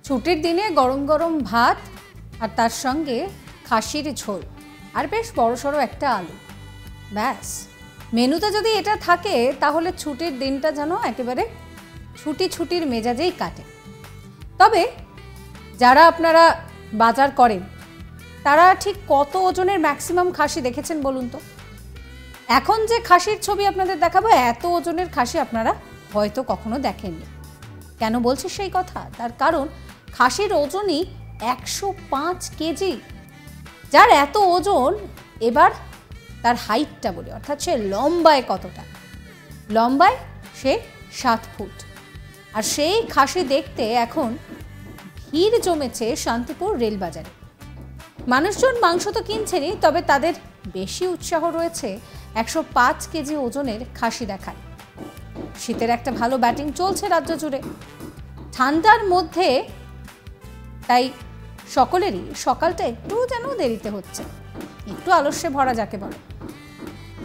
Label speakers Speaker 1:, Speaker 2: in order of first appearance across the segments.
Speaker 1: ছুটির দিনে গরম গরম ভাত আর তার সঙ্গে খাসির ঝোল আর বেশ বড়সড় একটা আলু, ব্যাস। মেনুতে যদি এটা থাকে তাহলে ছুটির দিনটা যেন একেবারে ছুটির মেজাজেই কাটে। তবে যারা আপনারা বাজার করেন তারা ঠিক কত ওজনের ম্যাক্সিমাম খাসি দেখেছেন বলুন তো? এখন যে খাসির ছবি আপনাদের দেখাবো, এত ওজনের খাসি আপনারা হয়তো কখনো দেখেননি। কেন বলছি সেই কথা? তার কারণ খাসির ওজনই 105 কেজি। যার এত ওজন, এবার তার হাইটটা বলি, অর্থাৎ সে লম্বায় কতটা? লম্বায় সে 7 ফুট। আর সেই খাসি দেখতে এখন ভিড় জমেছে শান্তিপুর রেলবাজারে। মানুষজন মাংস তো কিনছেনই, তবে তাদের বেশি উৎসাহ রয়েছে 105 কেজি ওজনের খাসি দেখায়। শীতের একটা ভালো ব্যাটিং চলছে রাজ্য জুড়ে, ঠান্ডার মধ্যে, তাই সকলেরই সকালটা একটু যেন দেরিতে হচ্ছে, একটু আলস্যে ভরা যাকে বলে।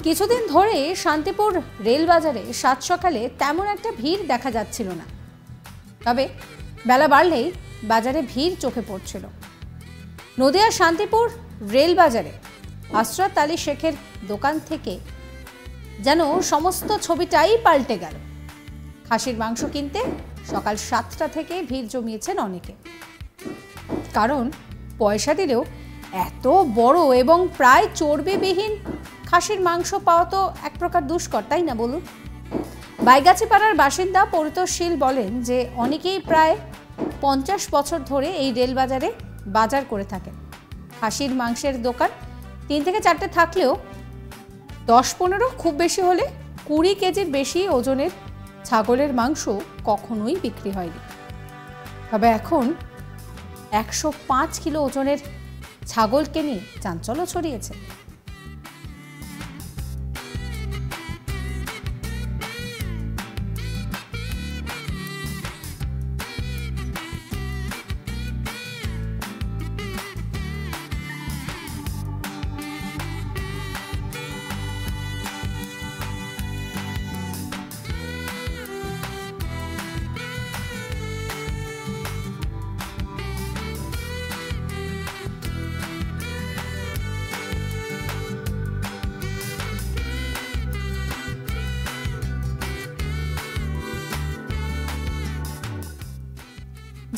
Speaker 1: কিছুদিন ধরে শান্তিপুর রেলবাজারে সাত সকালে তেমন একটা ভিড় দেখা যাচ্ছিল না, তবে বেলা বাড়লেই বাজারে ভিড় চোখে পড়ছিল। নদিয়া শান্তিপুর রেলবাজারে হযরত আলী শেখের দোকান থেকে যেন সমস্ত ছবিটাই পাল্টে গেল। খাসির মাংস কিনতে সকাল 7টা থেকে ভিড় জমিয়েছেন অনেকে, কারণ পয়সা দিলেও এত বড় এবং প্রায় চর্বিবিহীন খাসির মাংস পাওয়া তো এক প্রকার দুষ্কর, তাই না বলুন? বাইগাছিপাড়ার বাসিন্দা পরিতোষ শীল বলেন যে অনেকেই প্রায় 50 বছর ধরে এই রেলবাজারে বাজার করে থাকেন। খাসির মাংসের দোকান 3 থেকে 4টে থাকলেও 10-15, খুব বেশি হলে 20 কেজির বেশি ওজনের ছাগলের মাংস কখনোই বিক্রি হয়নি। তবে এখন 105 কিলো ওজনের ছাগলকে নিয়ে চাঞ্চল্য ছড়িয়েছে।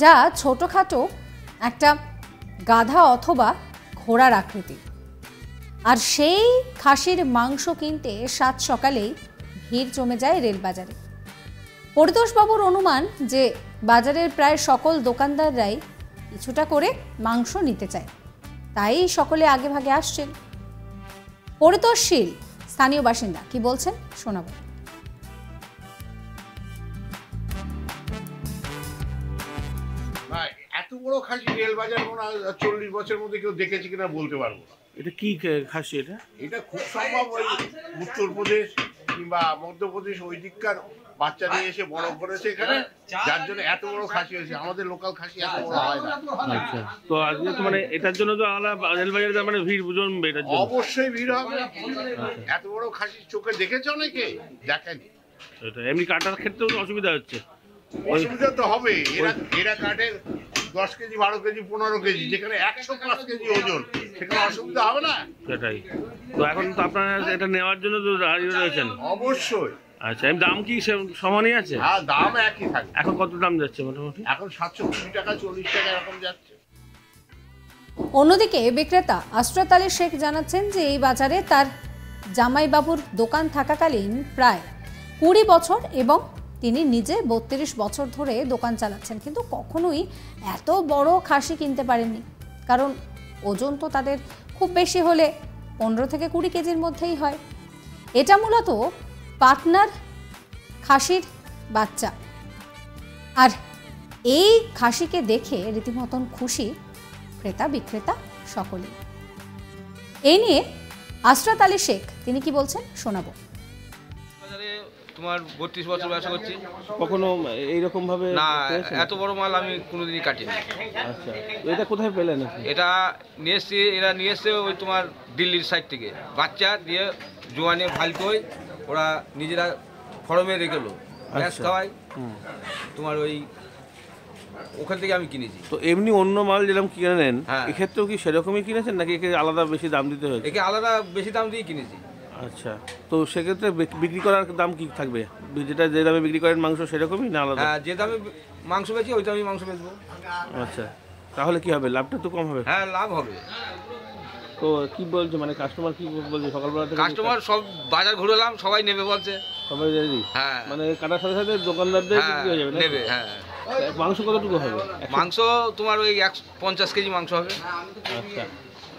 Speaker 1: যা ছোটোখাটো একটা গাধা অথবা ঘোড়ার আকৃতি, আর সেই খাসির মাংস কিনতে সাত সকালেই ভিড় জমে যায় রেলবাজারে। পরিতোষবাবুর অনুমান যে বাজারের প্রায় সকল দোকানদাররাই কিছুটা করে মাংস নিতে চায়, তাই সকলে আগে ভাগে আসছেন। পরিতোষ শীল স্থানীয় বাসিন্দা, কি বলছেন শোনাবো।
Speaker 2: এত বড় খাসি রেলবাজার মনে হয় 40 বছরের মধ্যে কেউ দেখেছে কিনা বলতে পারবো না।
Speaker 3: এটা কি খাসি?
Speaker 2: এটা খুব সম্ভব ওই উত্তরপ্রদেশ কিংবা মধ্যপ্রদেশ ওই দিককার বাচ্চা নিয়ে এসে বড় করেছে এখানে, যার জন্য এত বড় খাসি হয়েছে। আমাদের লোকাল খাসি এত বড় হয় না।
Speaker 3: আচ্ছা, তো আজকে তো মানে এটার জন্য তো আলাদা রেলবাজারে মানে ভিড় জমবে, এটার জন্য
Speaker 2: অবশ্যই ভিড় হবে। এত বড় খাসি চোখে দেখেছে অনেকে, দেখেনি।
Speaker 3: এটা এমনি কাটার ক্ষেত্রেও অসুবিধা হচ্ছে।
Speaker 2: অসুবিধা তো হবে, এরা কাটে 10 কেজি 12 কেজি 15 কেজি, যেখানে 105 কেজি ওজন, সেখানে অসুবিধা হবে না।
Speaker 3: সেটাই তো। এখন তো আপনারা এটা নেওয়ার জন্য তো দাঁড়িয়ে রয়েছেন।
Speaker 2: অবশ্যই।
Speaker 3: আচ্ছা, এম দাম কি সমানই আছে?
Speaker 2: হ্যাঁ, দাম একই থাকে।
Speaker 3: এখন কত দাম যাচ্ছে মোটামুটি?
Speaker 2: এখন 720 টাকা 40 টাকা এরকম যাচ্ছে।
Speaker 1: অন্যদিকে বিক্রেতা হযরত আলী শেখ জানাচ্ছেন যে এই বাজারে তার জামাইবাবুর দোকান থাকাকালীন প্রায় 20 বছর এবং তিনি নিজে 32 বছর ধরে দোকান চালাচ্ছেন, কিন্তু কখনোই এত বড় খাসি কিনতে পারেননি, কারণ ওজন তো তাদের খুব বেশি হলে 15 থেকে 20 কেজির মধ্যেই হয়। এটা মূলত পাটনার খাসির বাচ্চা, আর এই খাসিকে দেখে রীতিমতন খুশি ক্রেতা বিক্রেতা সকলেই। এই নিয়ে হযরত আলী শেখ তিনি কি বলছেন শোনাবো।
Speaker 4: তোমার 32 বছর ব্যবসা করছি,
Speaker 3: কখনো এইরকম ভাবে
Speaker 4: না এত বড় মাল আমি কোনোদিনই কাটিনি।
Speaker 3: আচ্ছা, এটা কোথায় পেলেন?
Speaker 4: এটা এরা নিয়ে এসছে ওই তোমার দিল্লির সাইড থেকে, বাচ্চা দিয়ে জোয়ানে ফাইল করে ওরা নিজেরা ফরমে রেখেলো, গ্যাস খাওয়ায় তোমার ওই ওখান থেকে আমি কিনেছি।
Speaker 3: তো এমনি অন্য মাল যেরকম কিনে নেন,
Speaker 4: হ্যাঁ।
Speaker 3: এক্ষেত্রেও কি সেরকমই কিনেছেন নাকি একে আলাদা বেশি দাম দিতে হয়েছে?
Speaker 4: একে আলাদা বেশি দাম দিয়ে কিনেছি।
Speaker 3: আচ্ছা, তো সেক্ষেত্রে বিক্রি করার দাম কি থাকবে? যেটা যে দামে বিক্রি করেন মাংস সেরকমই না আলাদা?
Speaker 4: হ্যাঁ, যে দামে মাংস বেচি ওই দামে মাংস বেচবো।
Speaker 3: আচ্ছা, তাহলে কি হবে, লাভটা তো কম হবে।
Speaker 4: হ্যাঁ, লাভ হবে।
Speaker 3: তো কি বলছে মানে কাস্টমার কি বলছে সকালবেলা থেকে?
Speaker 4: কাস্টমার সব বাজার ঘুরলাম, সবাই নেবে বলছে।
Speaker 3: সবাই রেডি?
Speaker 4: হ্যাঁ
Speaker 3: মানে কাটার সাথে সাথে দোকানদারদের বিক্রি হয়ে যাবে নাকি?
Speaker 4: নেবে। হ্যাঁ,
Speaker 3: মাংস কতটুকু হবে?
Speaker 4: মাংস তোমার ওই 150 কেজি মাংস হবে।
Speaker 3: আচ্ছা,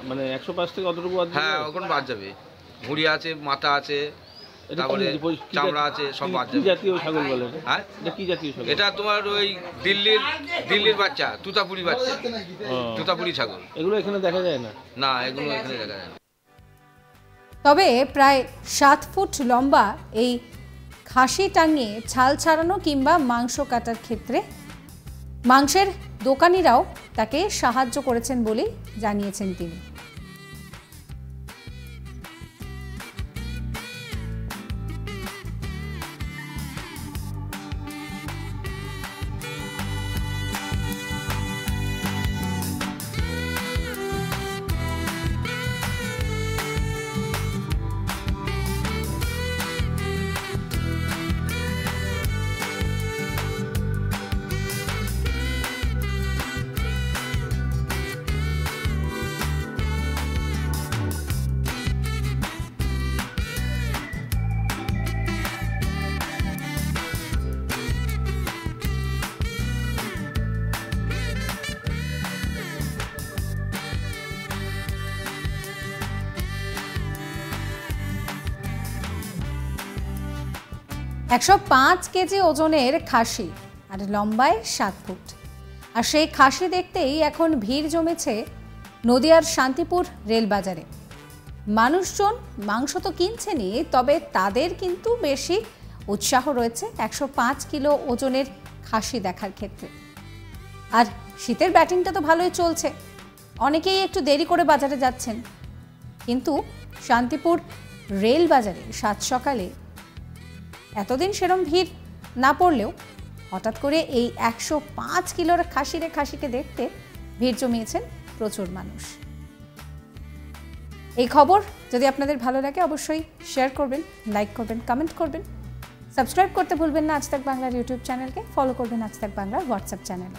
Speaker 3: মানে 105 থেকে কতটুকু বাদ দিবে?
Speaker 4: হ্যাঁ, ওখানে বাদ যাবে। ভুঁড়ি আছে, মাথা আছে,
Speaker 3: এটা
Speaker 4: তারপরে
Speaker 3: কি
Speaker 4: চামড়া আছে, সব বাদ
Speaker 3: কি
Speaker 4: যাবে।
Speaker 3: জাতীয় ছাগল বলে এটা?
Speaker 4: হ্যাঁ,
Speaker 3: এটা কি জাতীয় ছাগল?
Speaker 4: এটা তোমার ওই দিল্লির বাচ্চা, তুতাপুরি বাচ্চা,
Speaker 3: ও,
Speaker 4: তুতাপুরি ছাগল।
Speaker 3: এগুলো এখানে দেখা যায় না?
Speaker 4: না, এগুলো এখানে দেখা যায় না।
Speaker 1: তবে প্রায় 7 ফুট লম্বা এই খাসি টাঙিয়ে ছাল ছাড়ানো কিংবা মাংস কাটার ক্ষেত্রে মাংসের দোকানিরাও তাকে সাহায্য করেছেন বলেই জানিয়েছেন তিনি। একশো 5 কেজি ওজনের খাসি আর লম্বায় 7 ফুট। আর সেই খাসি দেখতেই এখন ভিড় জমেছে নদিয়ার শান্তিপুর রেলবাজারে। মানুষজন মাংস তো কিনছেনই, তবে তাদের কিন্তু বেশি উৎসাহ রয়েছে 105 কিলো ওজনের খাসি দেখার ক্ষেত্রে। আর শীতের ব্যাটিংটা তো ভালোই চলছে, অনেকেই একটু দেরি করে বাজারে যাচ্ছেন। কিন্তু শান্তিপুর রেল বাজারে সাত সকালে এতদিন সেরম ভিড় না পড়লেও হঠাৎ করে এই 105 কিলোর খাসিকে দেখতে ভিড় জমিয়েছেন প্রচুর মানুষ। এই খবর যদি আপনাদের ভালো লাগে অবশ্যই শেয়ার করবেন, লাইক করবেন, কমেন্ট করবেন, সাবস্ক্রাইব করতে ভুলবেন না আজ তাক বাংলার ইউটিউব চ্যানেলকে, ফলো করবেন আজ তাক বাংলার হোয়াটসঅ্যাপ চ্যানেলে।